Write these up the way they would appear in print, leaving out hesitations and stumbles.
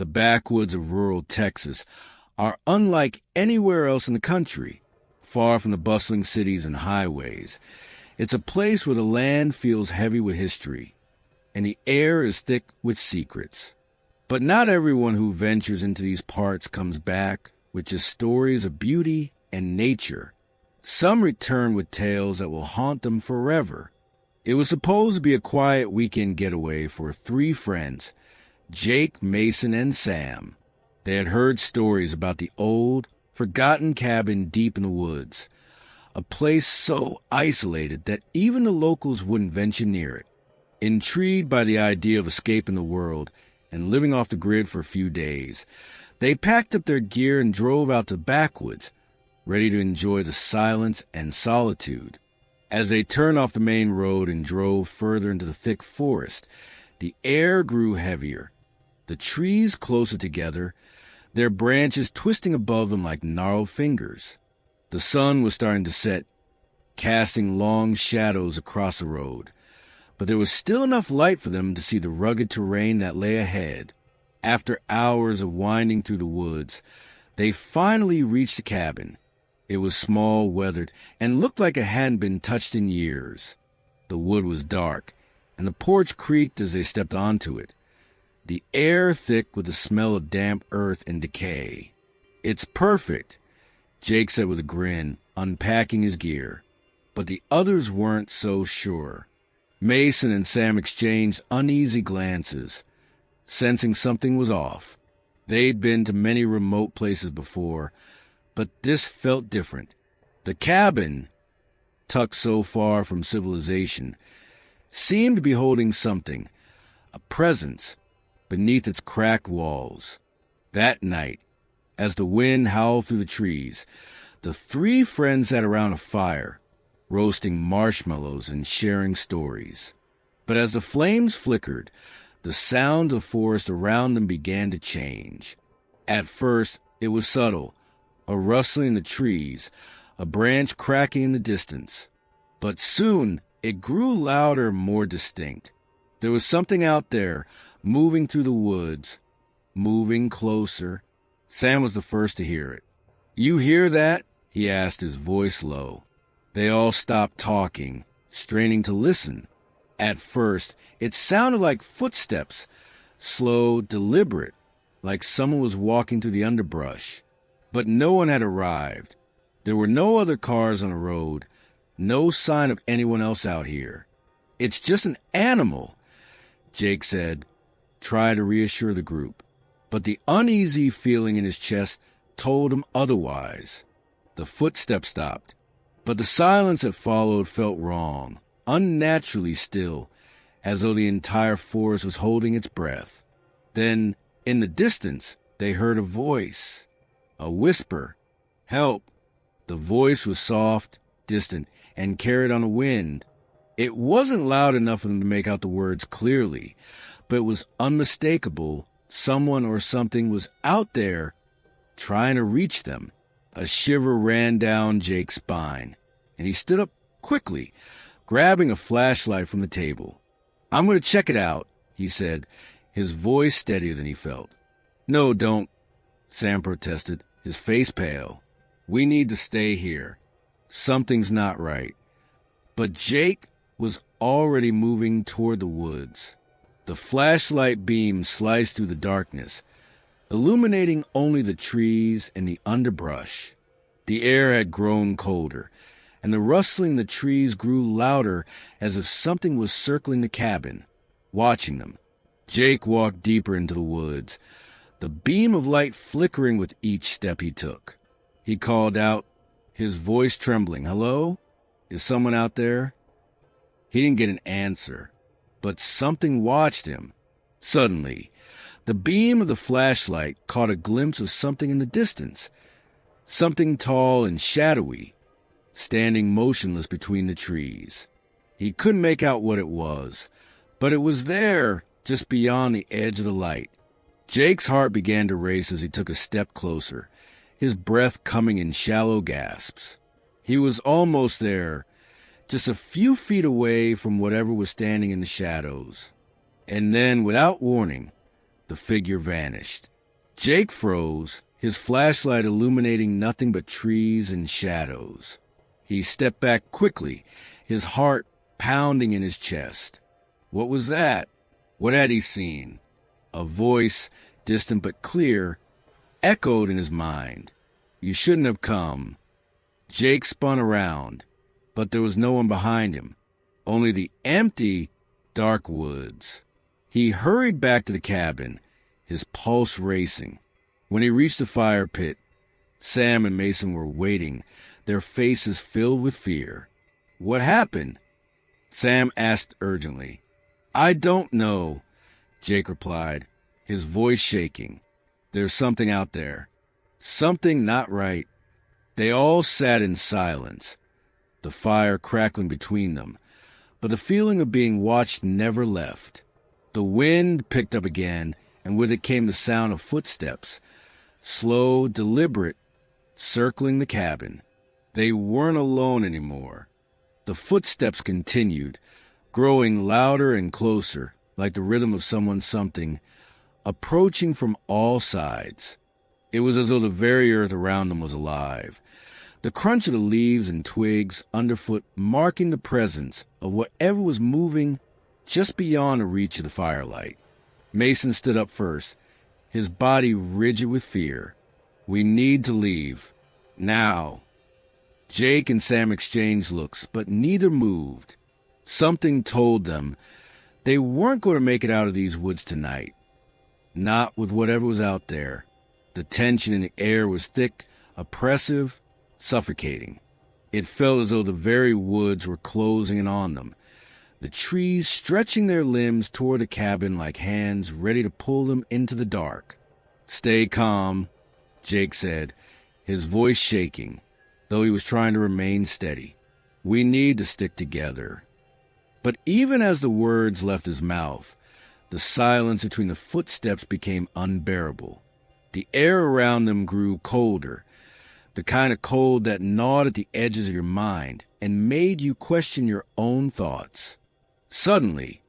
The backwoods of rural Texas are unlike anywhere else in the country, far from the bustling cities and highways. It's a place where the land feels heavy with history, and the air is thick with secrets. But not everyone who ventures into these parts comes back with just stories of beauty and nature. Some return with tales that will haunt them forever. It was supposed to be a quiet weekend getaway for three friends, Jake, Mason, and Sam. They had heard stories about the old, forgotten cabin deep in the woods, a place so isolated that even the locals wouldn't venture near it. Intrigued by the idea of escaping the world and living off the grid for a few days, they packed up their gear and drove out to the backwoods, ready to enjoy the silence and solitude. As they turned off the main road and drove further into the thick forest, the air grew heavier, the trees closer together, their branches twisting above them like gnarled fingers. The sun was starting to set, casting long shadows across the road, but there was still enough light for them to see the rugged terrain that lay ahead. After hours of winding through the woods, they finally reached the cabin. It was small, weathered, and looked like it hadn't been touched in years. The wood was dark, and the porch creaked as they stepped onto it, the air thick with the smell of damp earth and decay. "It's perfect," Jake said with a grin, unpacking his gear. But the others weren't so sure. Mason and Sam exchanged uneasy glances, sensing something was off. They'd been to many remote places before, but this felt different. The cabin, tucked so far from civilization, seemed to be holding something, a presence, beneath its cracked walls. That night, as the wind howled through the trees, the three friends sat around a fire, roasting marshmallows and sharing stories. But as the flames flickered, the sounds of the forest around them began to change. At first, it was subtle, a rustling in the trees, a branch cracking in the distance. But soon, it grew louder, more distinct. There was something out there, moving through the woods, moving closer. Sam was the first to hear it. "You hear that?" he asked, his voice low. They all stopped talking, straining to listen. At first, it sounded like footsteps, slow, deliberate, like someone was walking through the underbrush. But no one had arrived. There were no other cars on the road, no sign of anyone else out here. "It's just an animal," Jake said, trying to reassure the group. But the uneasy feeling in his chest told him otherwise. The footsteps stopped, but the silence that followed felt wrong, unnaturally still, as though the entire forest was holding its breath. Then, in the distance, they heard a voice, a whisper, "Help!" The voice was soft, distant, and carried on the wind. It wasn't loud enough for them to make out the words clearly, but it was unmistakable. Someone or something was out there, trying to reach them. A shiver ran down Jake's spine, and he stood up quickly, grabbing a flashlight from the table. "I'm going to check it out," he said, his voice steadier than he felt. "No, don't," Sam protested, his face pale. "We need to stay here. Something's not right." But Jake was already moving toward the woods. The flashlight beam sliced through the darkness, illuminating only the trees and the underbrush. The air had grown colder, and the rustling in the trees grew louder, as if something was circling the cabin, watching them. Jake walked deeper into the woods, the beam of light flickering with each step he took. He called out, his voice trembling, "Hello? Is someone out there?" He didn't get an answer, but something watched him. Suddenly, the beam of the flashlight caught a glimpse of something in the distance, something tall and shadowy, standing motionless between the trees. He couldn't make out what it was, but it was there, just beyond the edge of the light. Jake's heart began to race as he took a step closer, his breath coming in shallow gasps. He was almost there, just a few feet away from whatever was standing in the shadows. And then, without warning, the figure vanished. Jake froze, his flashlight illuminating nothing but trees and shadows. He stepped back quickly, his heart pounding in his chest. What was that? What had he seen? A voice, distant but clear, echoed in his mind. You shouldn't have come. Jake spun around, but there was no one behind him, only the empty, dark woods. He hurried back to the cabin, his pulse racing. When he reached the fire pit, Sam and Mason were waiting, their faces filled with fear. What happened? Sam asked urgently. I don't know, Jake replied, his voice shaking. There's something out there. Something not right. They all sat in silence, the fire crackling between them, but the feeling of being watched never left. The wind picked up again, and with it came the sound of footsteps, slow, deliberate, circling the cabin. They weren't alone anymore. The footsteps continued, growing louder and closer, like the rhythm of something, approaching from all sides. It was as though the very earth around them was alive, the crunch of the leaves and twigs underfoot marking the presence of whatever was moving just beyond the reach of the firelight. Mason stood up first, his body rigid with fear. We need to leave. Now. Jake and Sam exchanged looks, but neither moved. Something told them they weren't going to make it out of these woods tonight. Not with whatever was out there. The tension in the air was thick, oppressive, suffocating. It felt as though the very woods were closing in on them, the trees stretching their limbs toward the cabin like hands ready to pull them into the dark. Stay calm, Jake said, his voice shaking, though he was trying to remain steady. We need to stick together. But even as the words left his mouth, the silence between the footsteps became unbearable. The air around them grew colder, the kind of cold that gnawed at the edges of your mind and made you question your own thoughts. Suddenly,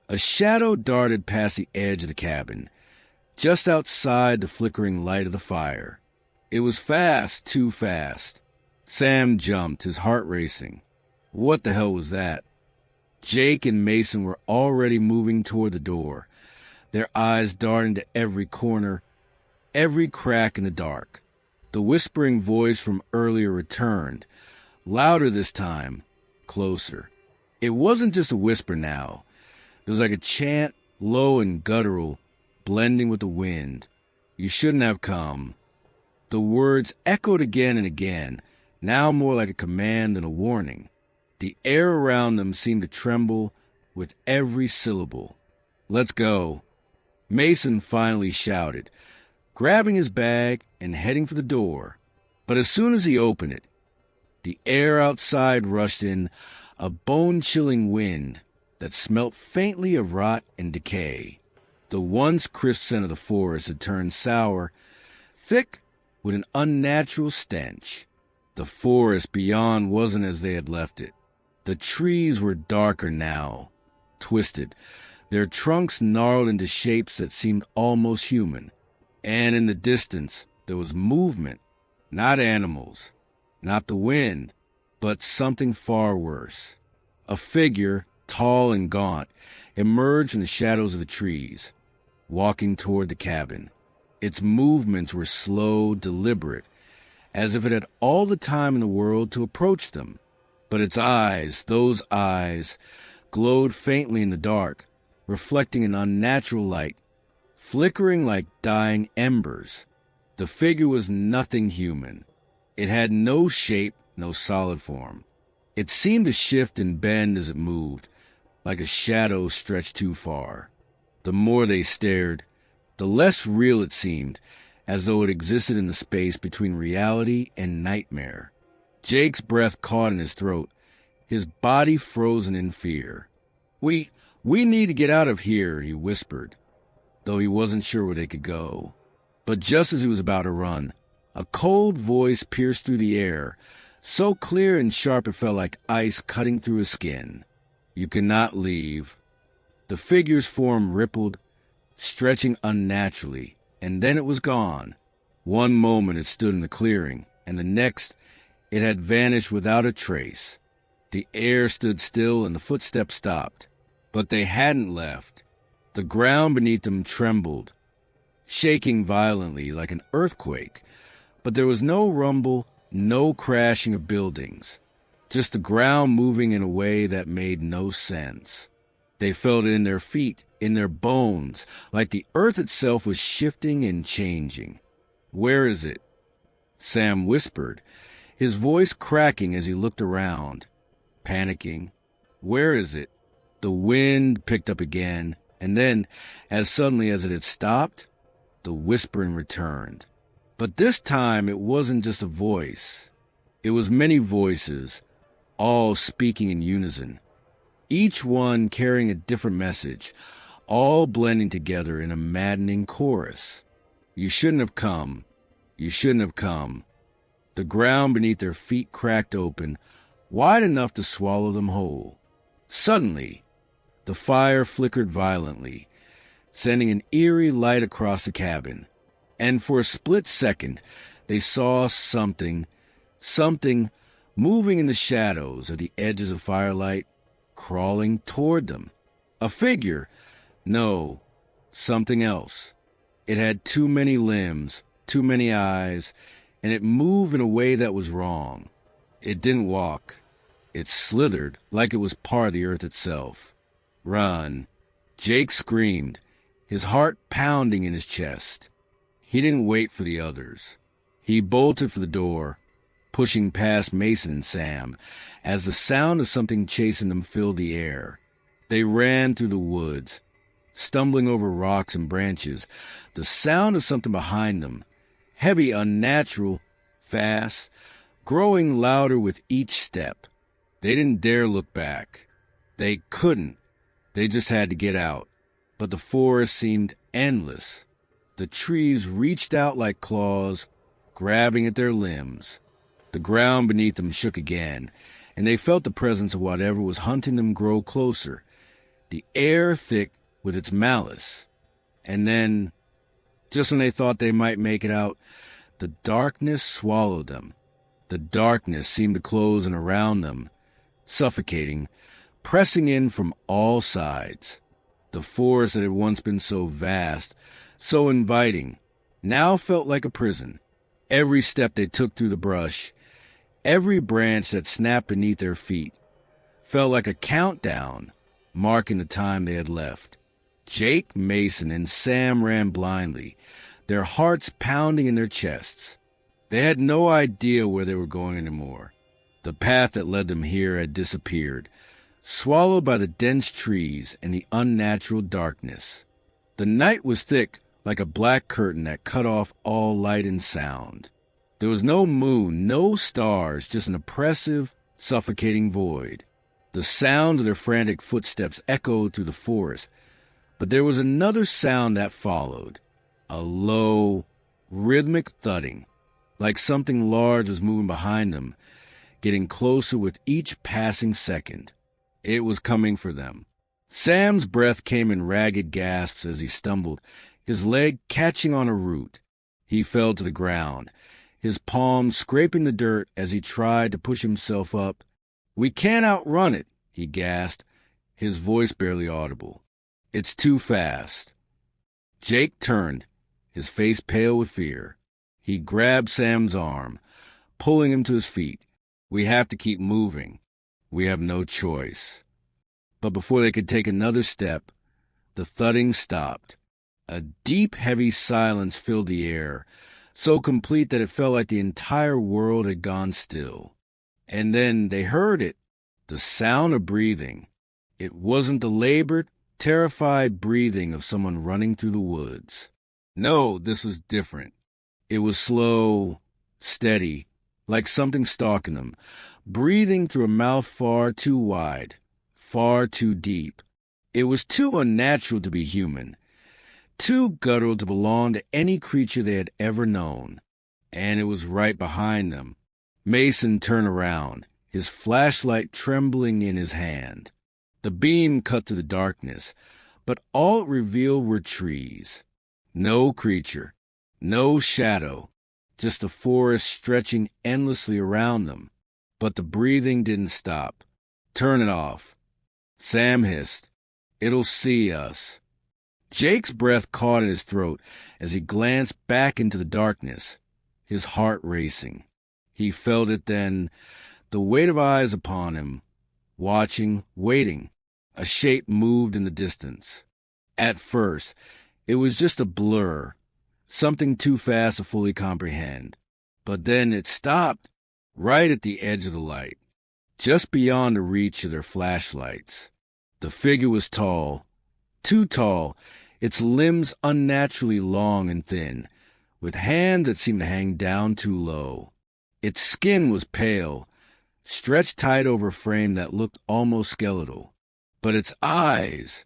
a shadow darted past the edge of the cabin, just outside the flickering light of the fire. It was fast, too fast. Sam jumped, his heart racing. What the hell was that? Jake and Mason were already moving toward the door, their eyes darting to every corner, every crack in the dark. The whispering voice from earlier returned, louder this time, closer. It wasn't just a whisper now. It was like a chant, low and guttural, blending with the wind. You shouldn't have come. The words echoed again and again, now more like a command than a warning. The air around them seemed to tremble with every syllable. Let's go. Mason finally shouted, grabbing his bag and heading for the door. But as soon as he opened it, the air outside rushed in, a bone-chilling wind that smelt faintly of rot and decay. The once crisp scent of the forest had turned sour, thick with an unnatural stench. The forest beyond wasn't as they had left it. The trees were darker now, twisted, their trunks gnarled into shapes that seemed almost human. And in the distance, there was movement, not animals, not the wind, but something far worse. A figure, tall and gaunt, emerged from the shadows of the trees, walking toward the cabin. Its movements were slow, deliberate, as if it had all the time in the world to approach them. But its eyes, those eyes, glowed faintly in the dark, reflecting an unnatural light, flickering like dying embers. The figure was nothing human. It had no shape, no solid form. It seemed to shift and bend as it moved, like a shadow stretched too far. The more they stared, the less real it seemed, as though it existed in the space between reality and nightmare. Jake's breath caught in his throat, his body frozen in fear. We need to get out of here, he whispered, though he wasn't sure where they could go. But just as he was about to run, a cold voice pierced through the air, so clear and sharp it felt like ice cutting through his skin. You cannot leave. The figure's form rippled, stretching unnaturally, and then it was gone. One moment it stood in the clearing, and the next it had vanished without a trace. The air stood still and the footsteps stopped. But they hadn't left. The ground beneath them trembled, shaking violently like an earthquake. But there was no rumble, no crashing of buildings. Just the ground moving in a way that made no sense. They felt it in their feet, in their bones, like the earth itself was shifting and changing. "Where is it?" Sam whispered, his voice cracking as he looked around, panicking. "Where is it?" The wind picked up again, and then, as suddenly as it had stopped, the whispering returned. But this time it wasn't just a voice. It was many voices, all speaking in unison, each one carrying a different message, all blending together in a maddening chorus. "You shouldn't have come. You shouldn't have come." The ground beneath their feet cracked open, wide enough to swallow them whole. Suddenly, the fire flickered violently, sending an eerie light across the cabin, and for a split second they saw something moving in the shadows at the edges of firelight, crawling toward them. A figure? No, something else. It had too many limbs, too many eyes, and it moved in a way that was wrong. It didn't walk. It slithered like it was part of the earth itself. "Run!" Jake screamed, his heart pounding in his chest. He didn't wait for the others. He bolted for the door, pushing past Mason and Sam, as the sound of something chasing them filled the air. They ran through the woods, stumbling over rocks and branches, the sound of something behind them, heavy, unnatural, fast, growing louder with each step. They didn't dare look back. They couldn't. They just had to get out. But the forest seemed endless. The trees reached out like claws, grabbing at their limbs. The ground beneath them shook again, and they felt the presence of whatever was hunting them grow closer, the air thick with its malice. And then, just when they thought they might make it out, the darkness swallowed them. The darkness seemed to close in around them, suffocating, pressing in from all sides. The forest that had once been so vast, so inviting, now felt like a prison. Every step they took through the brush, every branch that snapped beneath their feet, felt like a countdown, marking the time they had left. Jake, Mason, and Sam ran blindly, their hearts pounding in their chests. They had no idea where they were going anymore. The path that led them here had disappeared, swallowed by the dense trees and the unnatural darkness. The night was thick like a black curtain that cut off all light and sound. There was no moon, no stars, just an oppressive, suffocating void. The sound of their frantic footsteps echoed through the forest, but there was another sound that followed, a low, rhythmic thudding, like something large was moving behind them, getting closer with each passing second. It was coming for them. Sam's breath came in ragged gasps as he stumbled, his leg catching on a root. He fell to the ground, his palms scraping the dirt as he tried to push himself up. "We can't outrun it," he gasped, his voice barely audible. "It's too fast." Jake turned, his face pale with fear. He grabbed Sam's arm, pulling him to his feet. "We have to keep moving. We have no choice." But before they could take another step, the thudding stopped. A deep, heavy silence filled the air, so complete that it felt like the entire world had gone still. And then they heard it, the sound of breathing. It wasn't the labored, terrified breathing of someone running through the woods. No, this was different. It was slow, steady, like something stalking them, breathing through a mouth far too wide, far too deep. It was too unnatural to be human, too guttural to belong to any creature they had ever known. And it was right behind them. Mason turned around, his flashlight trembling in his hand. The beam cut through the darkness, but all it revealed were trees. No creature, no shadow, just a forest stretching endlessly around them. But the breathing didn't stop. "Turn it off," Sam hissed. "It'll see us." Jake's breath caught in his throat as he glanced back into the darkness, his heart racing. He felt it then, the weight of eyes upon him, watching, waiting. A shape moved in the distance. At first, it was just a blur, something too fast to fully comprehend. But then it stopped, right at the edge of the light, just beyond the reach of their flashlights. The figure was tall, too tall, its limbs unnaturally long and thin, with hands that seemed to hang down too low. Its skin was pale, stretched tight over a frame that looked almost skeletal. But its eyes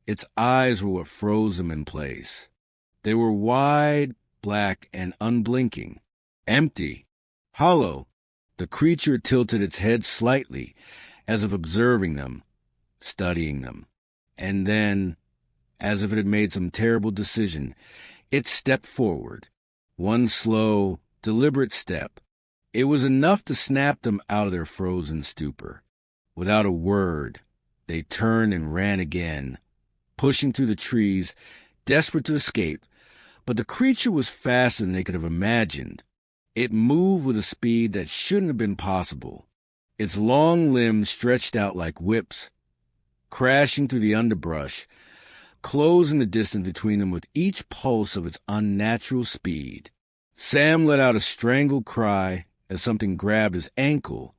were what froze them in place. They were wide, black, and unblinking, empty, hollow. The creature tilted its head slightly, as if observing them, studying them. And then, as if it had made some terrible decision, it stepped forward. One slow, deliberate step. It was enough to snap them out of their frozen stupor. Without a word, they turned and ran again, pushing through the trees, desperate to escape. But the creature was faster than they could have imagined. It moved with a speed that shouldn't have been possible. Its long limbs stretched out like whips, crashing through the underbrush, closing the distance between them with each pulse of its unnatural speed. Sam let out a strangled cry as something grabbed his ankle,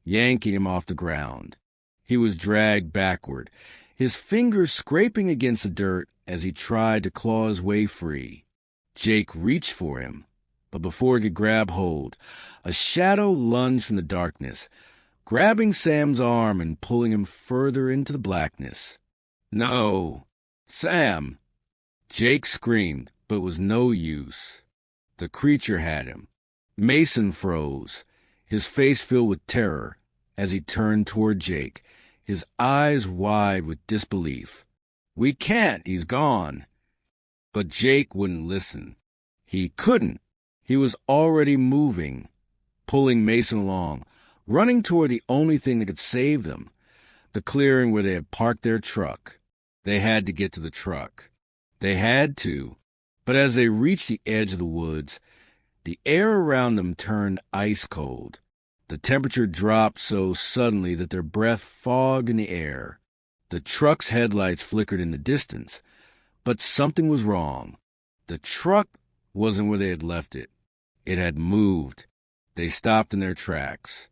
yanking him off the ground. He was dragged backward, his fingers scraping against the dirt as he tried to claw his way free. Jake reached for him, but before he could grab hold, a shadow lunged from the darkness, grabbing Sam's arm and pulling him further into the blackness. "No! Sam!" Jake screamed, but it was no use. The creature had him. Mason froze, his face filled with terror as he turned toward Jake, his eyes wide with disbelief. "We can't, he's gone." But Jake wouldn't listen. He couldn't. He was already moving, pulling Mason along, running toward the only thing that could save them, the clearing where they had parked their truck. They had to get to the truck. They had to. But as they reached the edge of the woods, the air around them turned ice cold. The temperature dropped so suddenly that their breath fogged in the air. The truck's headlights flickered in the distance, but something was wrong. The truck wasn't where they had left it. It had moved. They stopped in their tracks.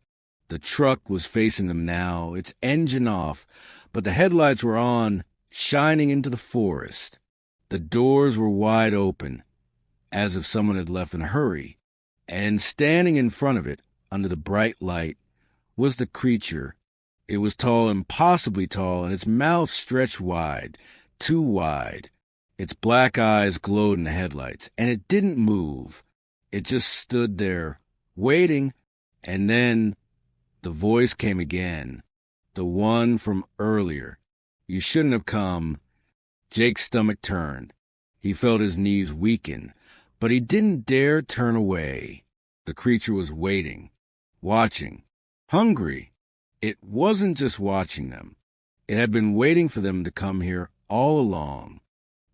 The truck was facing them now, its engine off, but the headlights were on, shining into the forest. The doors were wide open, as if someone had left in a hurry, and standing in front of it, under the bright light, was the creature. It was tall, impossibly tall, and its mouth stretched wide, too wide. Its black eyes glowed in the headlights, and it didn't move. It just stood there, waiting, and then the voice came again, the one from earlier. "You shouldn't have come." Jake's stomach turned. He felt his knees weaken, but he didn't dare turn away. The creature was waiting, watching, hungry. It wasn't just watching them. It had been waiting for them to come here all along.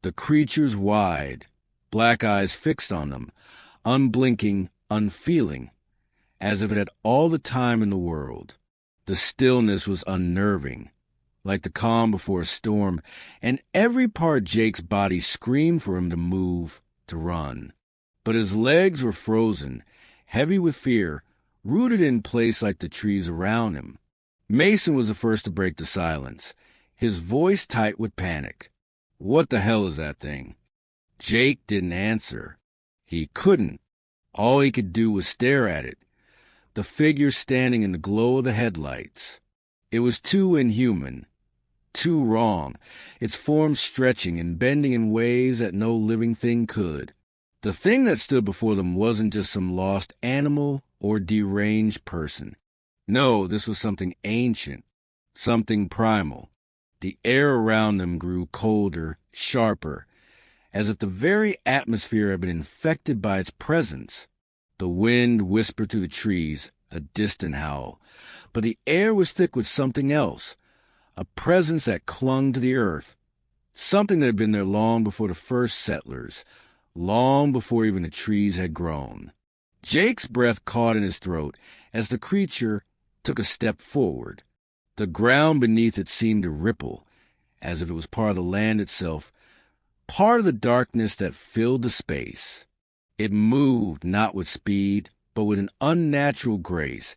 The creature's wide, black eyes fixed on them, unblinking, unfeeling, as if it had all the time in the world. The stillness was unnerving, like the calm before a storm, and every part of Jake's body screamed for him to move, to run. But his legs were frozen, heavy with fear, rooted in place like the trees around him. Mason was the first to break the silence, his voice tight with panic. "What the hell is that thing?" Jake didn't answer. He couldn't. All he could do was stare at it, the figure standing in the glow of the headlights. It was too inhuman, too wrong, its form stretching and bending in ways that no living thing could. The thing that stood before them wasn't just some lost animal or deranged person. No, this was something ancient, something primal. The air around them grew colder, sharper, as if the very atmosphere had been infected by its presence. The wind whispered through the trees, a distant howl, but the air was thick with something else, a presence that clung to the earth, something that had been there long before the first settlers, long before even the trees had grown. Jake's breath caught in his throat as the creature took a step forward. The ground beneath it seemed to ripple, as if it was part of the land itself, part of the darkness that filled the space. It moved not with speed, but with an unnatural grace,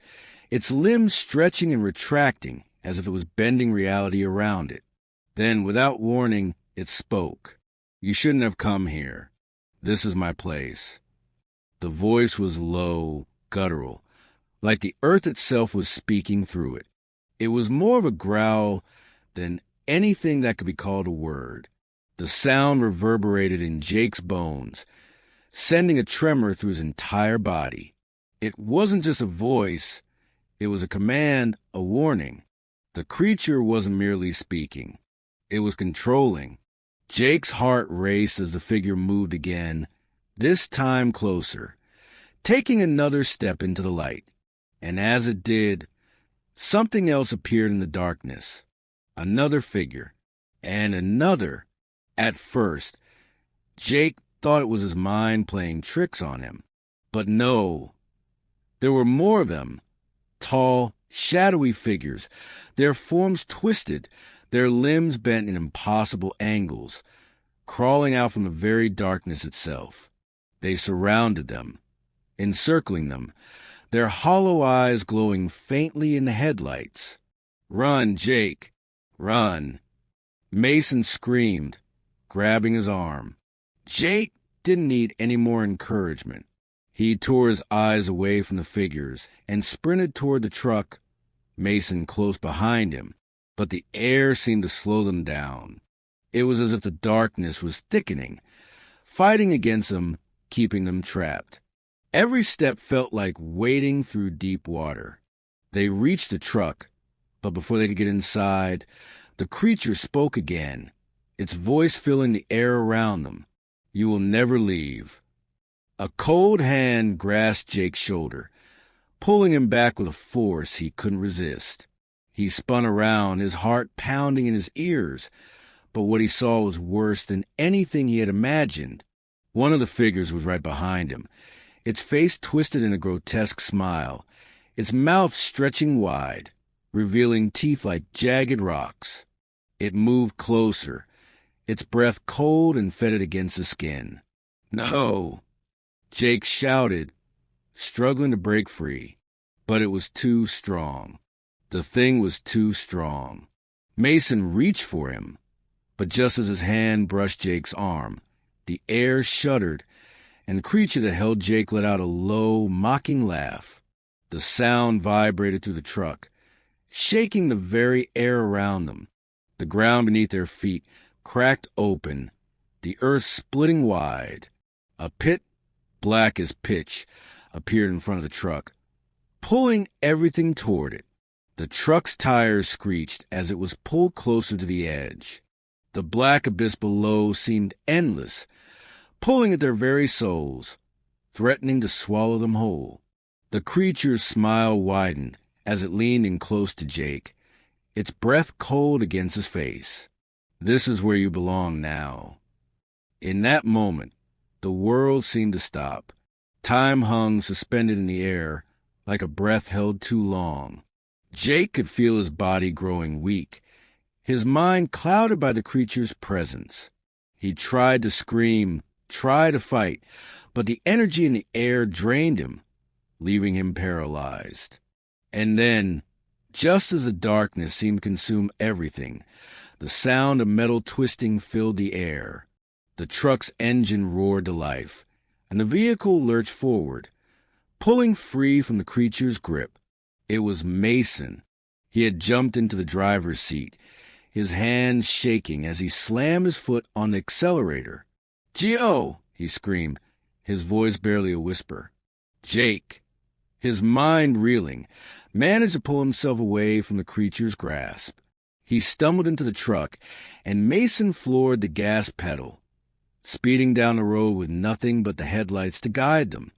its limbs stretching and retracting as if it was bending reality around it. Then, without warning, it spoke. "You shouldn't have come here. This is my place." The voice was low, guttural, like the earth itself was speaking through it. It was more of a growl than anything that could be called a word. The sound reverberated in Jake's bones, sending a tremor through his entire body. It wasn't just a voice, it was a command, a warning. The creature wasn't merely speaking. It was controlling. Jake's heart raced as the figure moved again, this time closer, taking another step into the light. And as it did, something else appeared in the darkness. Another figure, and another. At first, Jake thought it was his mind playing tricks on him. But no, there were more of them. Tall, shadowy figures, their forms twisted, their limbs bent in impossible angles, crawling out from the very darkness itself. They surrounded them, encircling them, their hollow eyes glowing faintly in the headlights. "Run, Jake, run!" Mason screamed, grabbing his arm. Jake didn't need any more encouragement. He tore his eyes away from the figures and sprinted toward the truck, Mason close behind him, but the air seemed to slow them down. It was as if the darkness was thickening, fighting against them, keeping them trapped. Every step felt like wading through deep water. They reached the truck, but before they could get inside, the creature spoke again, its voice filling the air around them. "You will never leave." A cold hand grasped Jake's shoulder, pulling him back with a force he couldn't resist. He spun around, his heart pounding in his ears, but what he saw was worse than anything he had imagined. One of the figures was right behind him, its face twisted in a grotesque smile, its mouth stretching wide, revealing teeth like jagged rocks. It moved closer, its breath cold and fetid against the skin. "No!" Jake shouted, struggling to break free, but it was too strong. The thing was too strong. Mason reached for him, but just as his hand brushed Jake's arm, the air shuddered, and the creature that held Jake let out a low, mocking laugh. The sound vibrated through the truck, shaking the very air around them. The ground beneath their feet cracked open, the earth splitting wide. A pit, black as pitch, appeared in front of the truck, pulling everything toward it. The truck's tires screeched as it was pulled closer to the edge. The black abyss below seemed endless, pulling at their very souls, threatening to swallow them whole. The creature's smile widened as it leaned in close to Jake, its breath cold against his face. "This is where you belong now." In that moment, the world seemed to stop. Time hung suspended in the air like a breath held too long. Jake could feel his body growing weak, his mind clouded by the creature's presence. He tried to scream, tried to fight, but the energy in the air drained him, leaving him paralyzed. And then, just as the darkness seemed to consume everything, the sound of metal twisting filled the air. The truck's engine roared to life, and the vehicle lurched forward, pulling free from the creature's grip. It was Mason. He had jumped into the driver's seat, his hands shaking as he slammed his foot on the accelerator. "Gio!" he screamed, his voice barely a whisper. Jake, his mind reeling, managed to pull himself away from the creature's grasp. He stumbled into the truck, and Mason floored the gas pedal. speeding down the road with nothing but the headlights to guide them.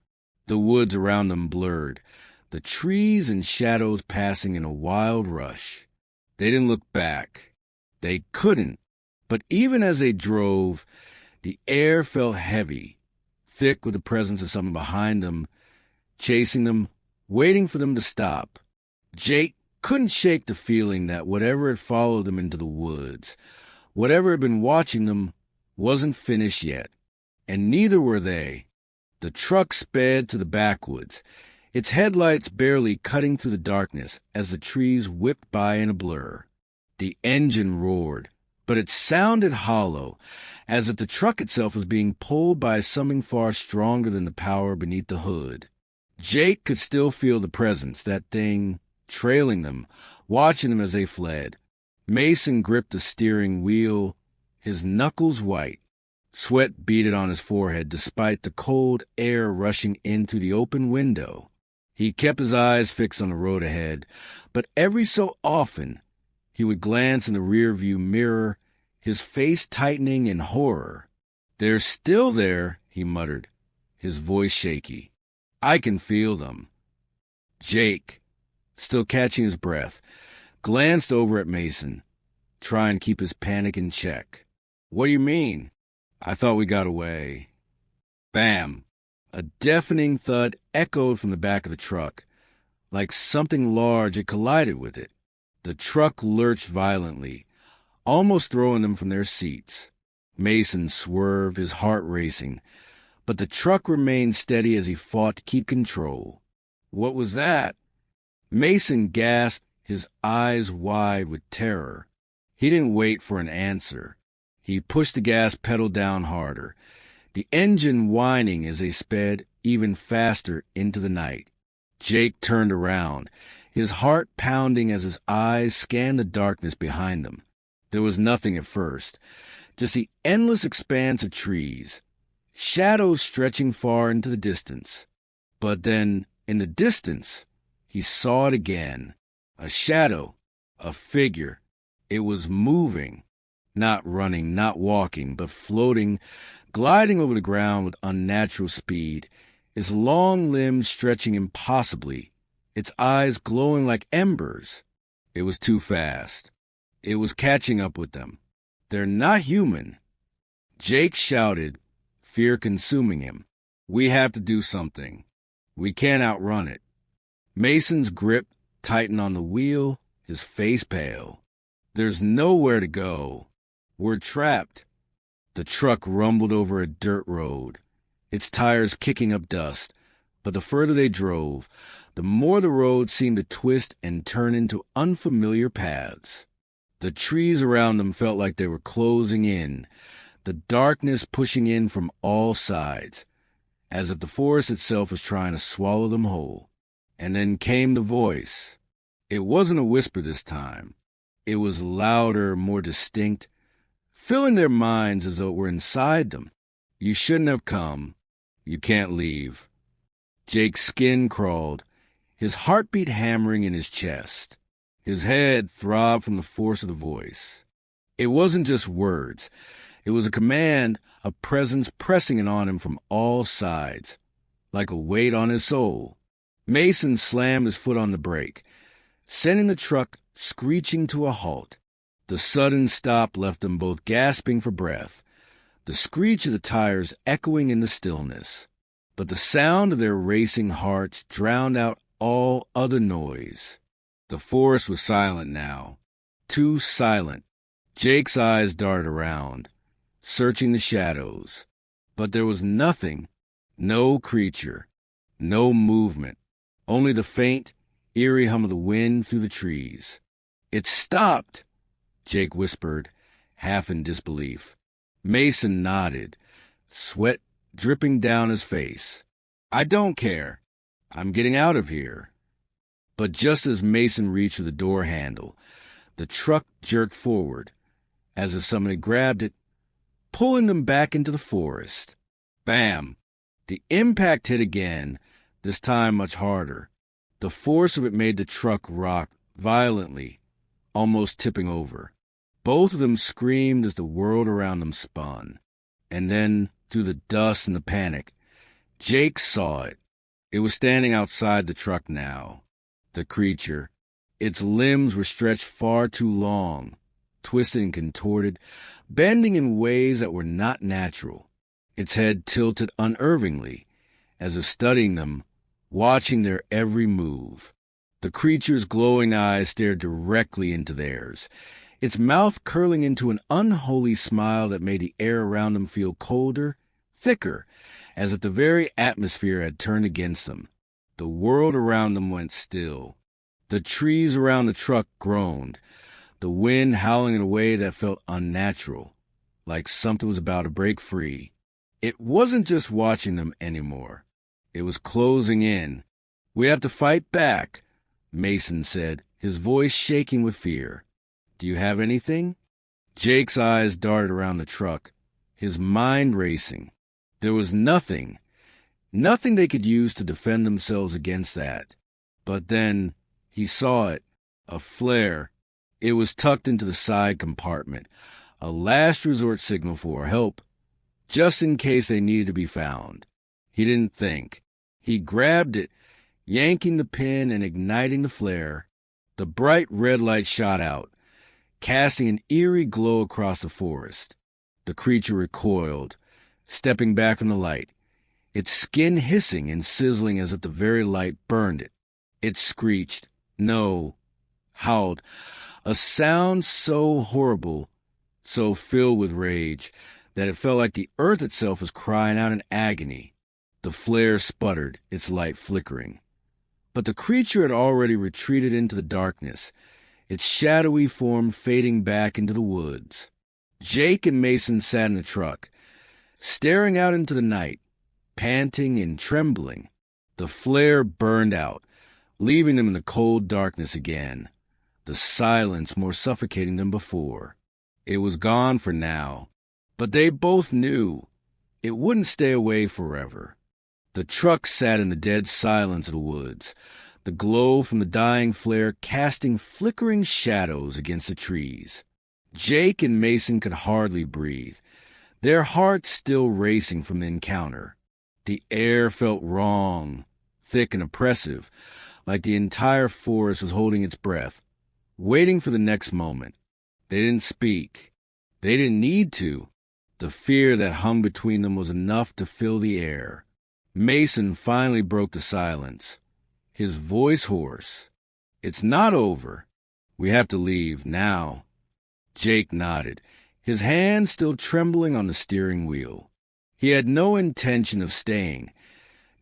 The woods around them blurred, the trees and shadows passing in a wild rush. They didn't look back. They couldn't. But even as they drove, the air felt heavy, thick with the presence of something behind them, chasing them, waiting for them to stop. Jake couldn't shake the feeling that whatever had followed them into the woods, whatever had been watching them, wasn't finished yet. And neither were they. The truck sped to the backwoods, its headlights barely cutting through the darkness as the trees whipped by in a blur. The engine roared, but it sounded hollow, as if the truck itself was being pulled by something far stronger than the power beneath the hood. Jake could still feel the presence, that thing trailing them, watching them as they fled. Mason gripped the steering wheel, his knuckles white. Sweat beaded on his forehead despite the cold air rushing in through the open window. He kept his eyes fixed on the road ahead, but every so often he would glance in the rearview mirror, his face tightening in horror. "They're still there," he muttered, his voice shaky. "I can feel them." Jake, still catching his breath, glanced over at Mason, trying to keep his panic in check. "What do you mean? I thought we got away." Bam! A deafening thud echoed from the back of the truck, like something large had collided with it. The truck lurched violently, almost throwing them from their seats. Mason swerved, his heart racing, but the truck remained steady as he fought to keep control. "What was that?" Mason gasped, his eyes wide with terror. He didn't wait for an answer. He pushed the gas pedal down harder, the engine whining as they sped even faster into the night. Jake turned around, his heart pounding as his eyes scanned the darkness behind them. There was nothing at first, just the endless expanse of trees, shadows stretching far into the distance. But then, in the distance, he saw it again. A shadow, a figure. It was moving. Not running, not walking, but floating, gliding over the ground with unnatural speed, its long limbs stretching impossibly, its eyes glowing like embers. It was too fast. It was catching up with them. "They're not human." Jake shouted, fear consuming him. "We have to do something. We can't outrun it." Mason's grip tightened on the wheel, his face pale. "There's nowhere to go. We're trapped." The truck rumbled over a dirt road, its tires kicking up dust, but the further they drove, the more the road seemed to twist and turn into unfamiliar paths. The trees around them felt like they were closing in, the darkness pushing in from all sides, as if the forest itself was trying to swallow them whole. And then came the voice. It wasn't a whisper this time. It was louder, more distinct, filling their minds as though it were inside them. "You shouldn't have come. You can't leave." Jake's skin crawled, his heartbeat hammering in his chest. His head throbbed from the force of the voice. It wasn't just words. It was a command, a presence pressing in on him from all sides, like a weight on his soul. Mason slammed his foot on the brake, sending the truck screeching to a halt. The sudden stop left them both gasping for breath, the screech of the tires echoing in the stillness. But the sound of their racing hearts drowned out all other noise. The forest was silent now, too silent. Jake's eyes darted around, searching the shadows. But there was nothing, no creature, no movement, only the faint, eerie hum of the wind through the trees. "It stopped," Jake whispered, half in disbelief. Mason nodded, sweat dripping down his face. "I don't care. I'm getting out of here." But just as Mason reached for the door handle, the truck jerked forward, as if someone had grabbed it, pulling them back into the forest. Bam! The impact hit again, this time much harder. The force of it made the truck rock violently, almost tipping over. Both of them screamed as the world around them spun. And then, through the dust and the panic, Jake saw it. It was standing outside the truck now. The creature. Its limbs were stretched far too long, twisted and contorted, bending in ways that were not natural. Its head tilted unervingly, as if studying them, watching their every move. The creature's glowing eyes stared directly into theirs, its mouth curling into an unholy smile that made the air around them feel colder, thicker, as if the very atmosphere had turned against them. The world around them went still. The trees around the truck groaned, the wind howling in a way that felt unnatural, like something was about to break free. It wasn't just watching them anymore. It was closing in. "We have to fight back," Mason said, his voice shaking with fear. "Do you have anything?" Jake's eyes darted around the truck, his mind racing. There was nothing they could use to defend themselves against that. But then he saw it, a flare. It was tucked into the side compartment, a last resort signal for help, just in case they needed to be found. He didn't think. He grabbed it, yanking the pin and igniting the flare. The bright red light shot out, casting an eerie glow across the forest. The creature recoiled, stepping back from the light, its skin hissing and sizzling as if the very light burned it. It screeched, no, howled, a sound so horrible, so filled with rage, that it felt like the earth itself was crying out in agony. The flare sputtered, its light flickering. But the creature had already retreated into the darkness, its shadowy form fading back into the woods. Jake and Mason sat in the truck, staring out into the night, panting and trembling. The flare burned out, leaving them in the cold darkness again, the silence more suffocating than before. It was gone for now, but they both knew it wouldn't stay away forever. The truck sat in the dead silence of the woods, the glow from the dying flare casting flickering shadows against the trees. Jake and Mason could hardly breathe, their hearts still racing from the encounter. The air felt wrong, thick and oppressive, like the entire forest was holding its breath, waiting for the next moment. They didn't speak. They didn't need to. The fear that hung between them was enough to fill the air. Mason finally broke the silence, his voice hoarse. "It's not over. We have to leave now." Jake nodded, his hand still trembling on the steering wheel. He had no intention of staying,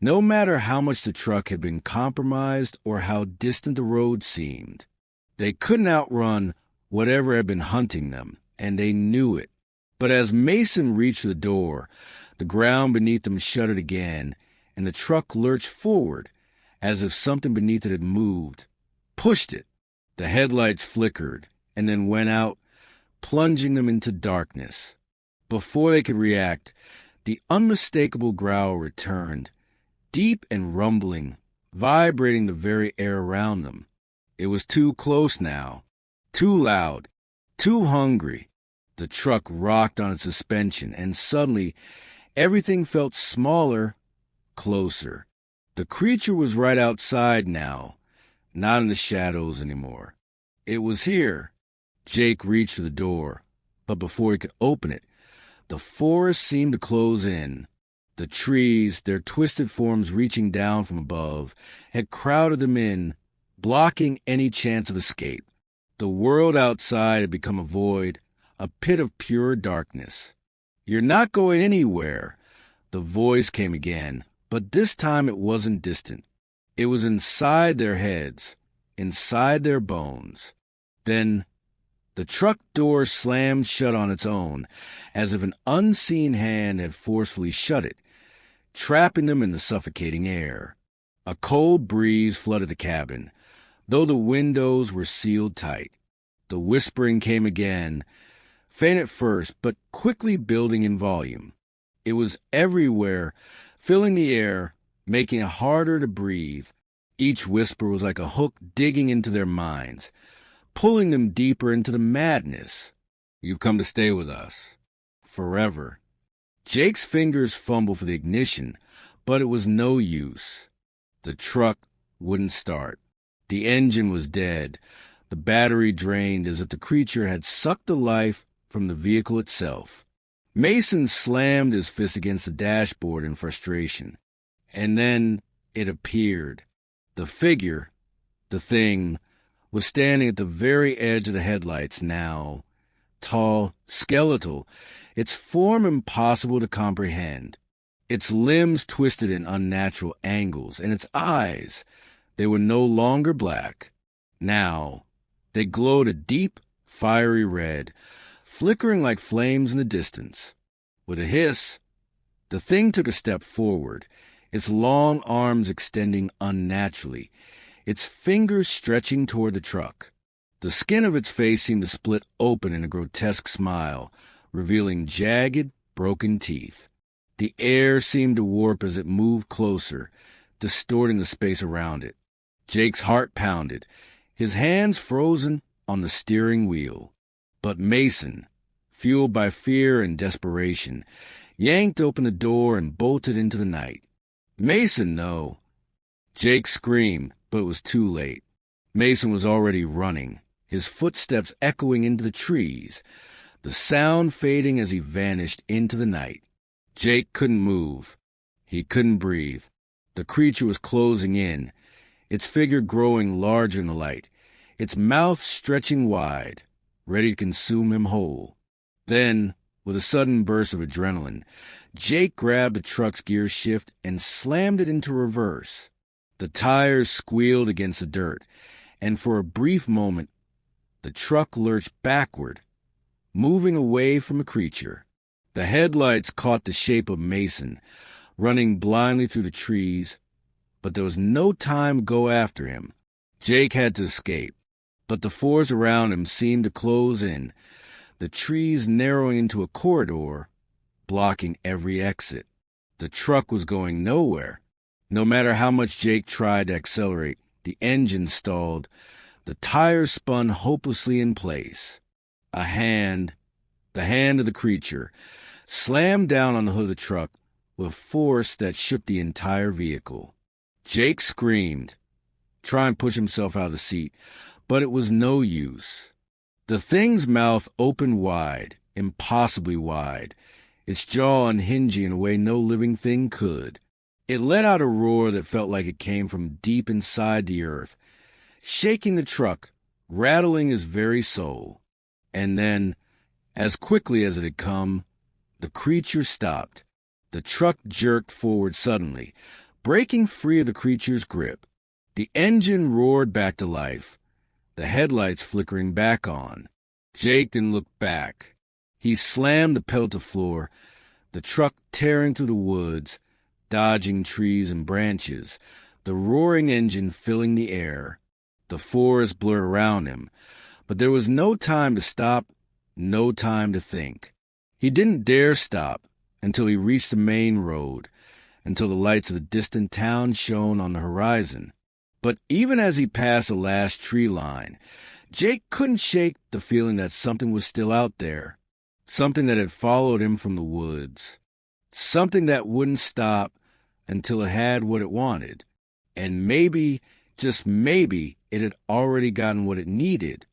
no matter how much the truck had been compromised or how distant the road seemed. They couldn't outrun whatever had been hunting them, and they knew it. But as Mason reached the door, the ground beneath them shuddered again, and the truck lurched forward, as if something beneath it had moved, pushed it. The headlights flickered, and then went out, plunging them into darkness. Before they could react, the unmistakable growl returned, deep and rumbling, vibrating the very air around them. It was too close now, too loud, too hungry. The truck rocked on its suspension, and suddenly everything felt smaller, closer. The creature was right outside now, not in the shadows anymore. It was here. Jake reached for the door, but before he could open it, the forest seemed to close in. The trees, their twisted forms reaching down from above, had crowded them in, blocking any chance of escape. The world outside had become a void, a pit of pure darkness. "You're not going anywhere," the voice came again, but this time it wasn't distant. It was inside their heads, inside their bones. Then the truck door slammed shut on its own, as if an unseen hand had forcefully shut it, trapping them in the suffocating air. A cold breeze flooded the cabin, though the windows were sealed tight. The whispering came again, faint at first, but quickly building in volume. It was everywhere, filling the air, making it harder to breathe. Each whisper was like a hook digging into their minds, pulling them deeper into the madness. "You've come to stay with us. Forever." Jake's fingers fumbled for the ignition, but it was no use. The truck wouldn't start. The engine was dead, the battery drained as if the creature had sucked the life from the vehicle itself. Mason slammed his fist against the dashboard in frustration. And then it appeared. The figure, the thing, was standing at the very edge of the headlights now. Tall, skeletal, its form impossible to comprehend. Its limbs twisted in unnatural angles, and its eyes, they were no longer black. Now, they glowed a deep, fiery red, flickering like flames in the distance. With a hiss, the thing took a step forward, its long arms extending unnaturally, its fingers stretching toward the truck. The skin of its face seemed to split open in a grotesque smile, revealing jagged, broken teeth. The air seemed to warp as it moved closer, distorting the space around it. Jake's heart pounded, his hands frozen on the steering wheel. But Mason, fueled by fear and desperation, yanked open the door and bolted into the night. Mason, no. Jake screamed, but it was too late. Mason was already running, his footsteps echoing into the trees, the sound fading as he vanished into the night. Jake couldn't move. He couldn't breathe. The creature was closing in, its figure growing larger in the light, its mouth stretching wide, ready to consume him whole. Then, with a sudden burst of adrenaline, Jake grabbed the truck's gear shift and slammed it into reverse. The tires squealed against the dirt, and for a brief moment, the truck lurched backward, moving away from the creature. The headlights caught the shape of Mason, running blindly through the trees, but there was no time to go after him. Jake had to escape, but the forest around him seemed to close in, the trees narrowing into a corridor, blocking every exit. The truck was going nowhere. No matter how much Jake tried to accelerate, the engine stalled, the tires spun hopelessly in place. A hand, the hand of the creature, slammed down on the hood of the truck with force that shook the entire vehicle. Jake screamed, trying to push himself out of the seat, but it was no use. The thing's mouth opened wide, impossibly wide, its jaw unhinging in a way no living thing could. It let out a roar that felt like it came from deep inside the earth, shaking the truck, rattling his very soul. And then, as quickly as it had come, the creature stopped. The truck jerked forward suddenly, breaking free of the creature's grip. The engine roared back to life, the headlights flickering back on. Jake didn't look back. He slammed the pedal to the floor, the truck tearing through the woods, dodging trees and branches, the roaring engine filling the air. The forest blurred around him, but there was no time to stop, no time to think. He didn't dare stop until he reached the main road, until the lights of the distant town shone on the horizon. But even as he passed the last tree line, Jake couldn't shake the feeling that something was still out there, something that had followed him from the woods, something that wouldn't stop until it had what it wanted. And maybe, just maybe, it had already gotten what it needed.